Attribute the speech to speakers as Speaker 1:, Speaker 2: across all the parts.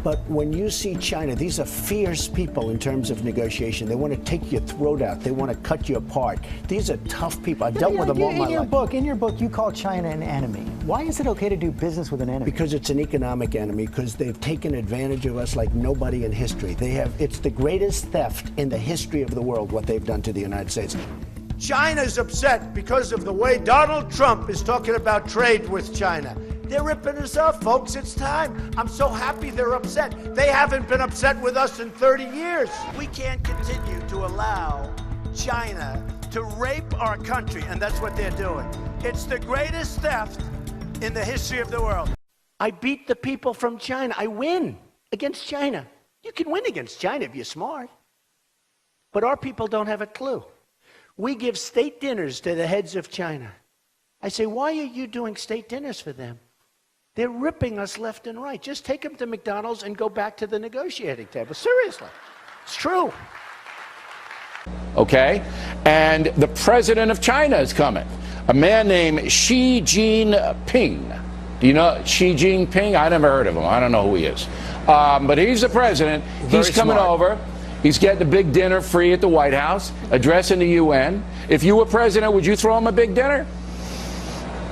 Speaker 1: But when you see China, these are fierce people in terms of negotiation. They want to take your throat out. They want to cut you apart. These are tough people. I've dealt with them all my life.
Speaker 2: In your book, you call China an enemy. Why is it okay to do business with an enemy?
Speaker 1: Because it's an economic enemy, because they've taken advantage of us like nobody in history. It's the greatest theft in the history of the world, what they've done to the United States.
Speaker 3: China's upset because of the way Donald Trump is talking about trade with China. They're ripping us off, folks. It's time. I'm so happy they're upset. They haven't been upset with us in 30 years. We can't continue to allow China to rape our country, and that's what they're doing. It's the greatest theft in the history of the world.
Speaker 1: I beat the people from China. I win against China. You can win against China if you're smart. But our people don't have a clue. We give state dinners to the heads of China. I say, why are you doing state dinners for them? They're ripping us left and right. Just take them to McDonald's and go back to the negotiating table. Seriously. It's true.
Speaker 4: Okay? And the president of China is coming. A man named Xi Jinping. Do you know Xi Jinping? I never heard of him. I don't know who he is. But he's the president. He's coming over. He's getting a big dinner free at the White House, addressing the UN. If you were president, would you throw him a big dinner?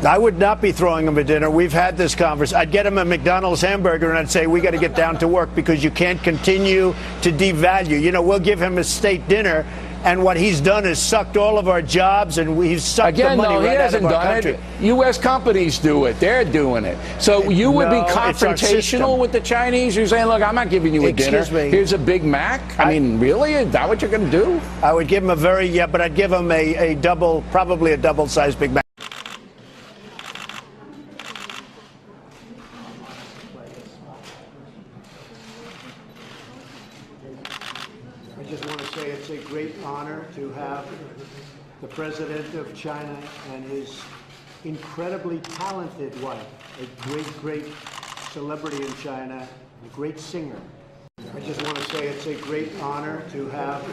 Speaker 1: I would not be throwing him a dinner. We've had this conversation. I'd get him a McDonald's hamburger and I'd say, we got to get down to work because you can't continue to devalue. You know, we'll give him a state dinner, and what he's done is sucked all of our jobs, and he's sucked the money right out of our country.
Speaker 4: U.S. companies do it. They're doing it. So you would be confrontational with the Chinese? You're saying, look, I'm not giving you a dinner. Here's a Big Mac. I mean, really? Is that what you're going to do?
Speaker 1: I would give him but I'd give him probably a double-sized Big Mac. I just want to say it's a great honor to have the president of China and his incredibly talented wife, a great celebrity in China, a great singer. I just want to say it's a great honor to have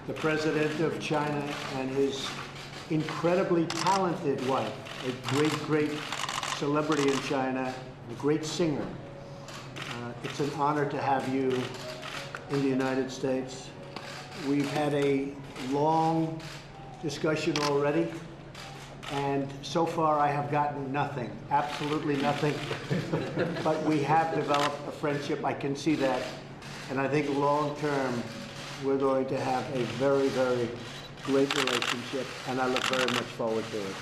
Speaker 1: the president of China and his incredibly talented wife, a great celebrity in China, a great singer. It's an honor to have you in the United States. We've had a long discussion already, and so far I have gotten nothing, absolutely nothing. But we have developed a friendship, I can see that, and I think long term we're going to have a very, very great relationship, and I look very much forward to it.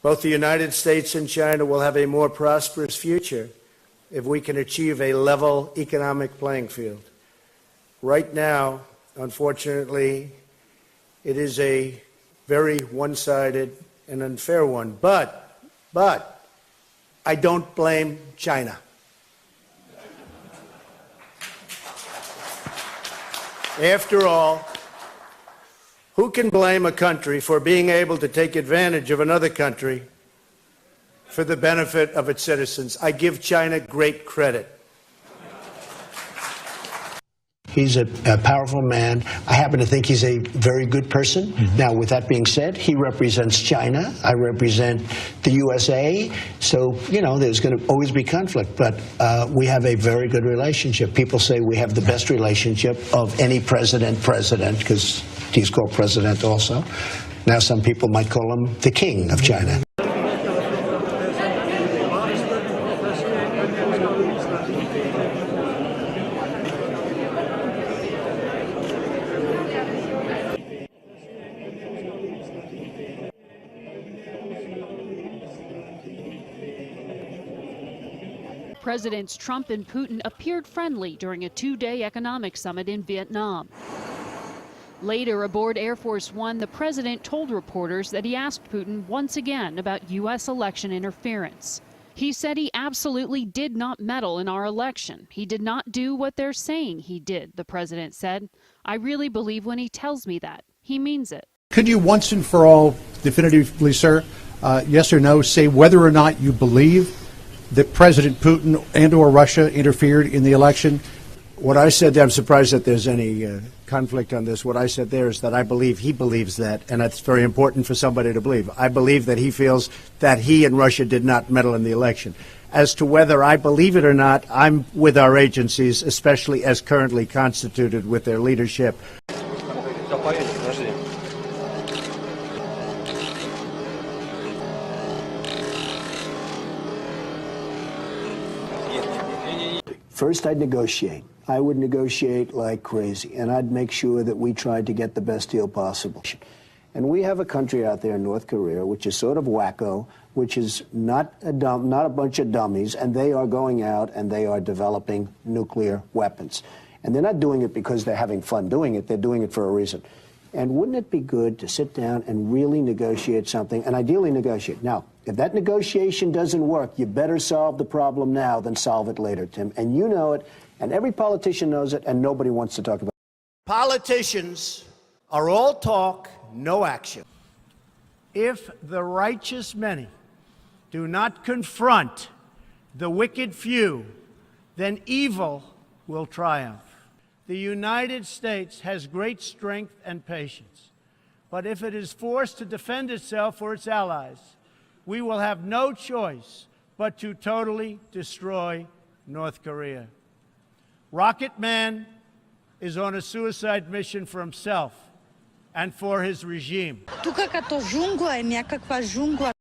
Speaker 1: Both the United States and China will have a more prosperous future if we can achieve a level economic playing field. Right now, unfortunately, it is a very one-sided and unfair one. But I don't blame China. After all, who can blame a country for being able to take advantage of another country for the benefit of its citizens? I give China great credit. He's a powerful man. I happen to think he's a very good person. Mm-hmm. Now, with that being said, he represents China. I represent the USA. So, you know, there's going to always be conflict. But we have a very good relationship. People say we have the best relationship of any president, because he's called president also. Now, some people might call him the king of China.
Speaker 5: Presidents Trump and Putin appeared friendly during a two-day economic summit in Vietnam. Later, aboard Air Force One, the president told reporters that he asked Putin once again about U.S. election interference. He said he absolutely did not meddle in our election. He did not do what they're saying he did, the president said. I really believe when he tells me that. He means it.
Speaker 6: Could you once and for all, definitively, sir, yes or no, say whether or not you believe that President Putin and or Russia interfered in the election?
Speaker 1: What I said, I'm surprised that there's any
Speaker 3: conflict on this. What I said there is that I believe he believes that, and that's very important for somebody to believe. I believe that he feels that he and Russia did not meddle in the election. As to whether I believe it or not, I'm with our agencies, especially as currently constituted with their leadership.
Speaker 1: First, I'd negotiate. I would negotiate like crazy, and I'd make sure that we tried to get the best deal possible. And we have a country out there in North Korea, which is sort of wacko, which is not a bunch of dummies, and they are going out and they are developing nuclear weapons. And they're not doing it because they're having fun doing it. They're doing it for a reason. And wouldn't it be good to sit down and really negotiate something, and ideally negotiate? Now, if that negotiation doesn't work, you better solve the problem now than solve it later, Tim. And you know it, and every politician knows it, and nobody wants to talk about it.
Speaker 3: Politicians are all talk, no action. If the righteous many do not confront the wicked few, then evil will triumph. The United States has great strength and patience, but if it is forced to defend itself or its allies, we will have no choice but to totally destroy North Korea. Rocket Man is on a suicide mission for himself and for his regime.
Speaker 7: Тука като жунгла е някаква жунгла.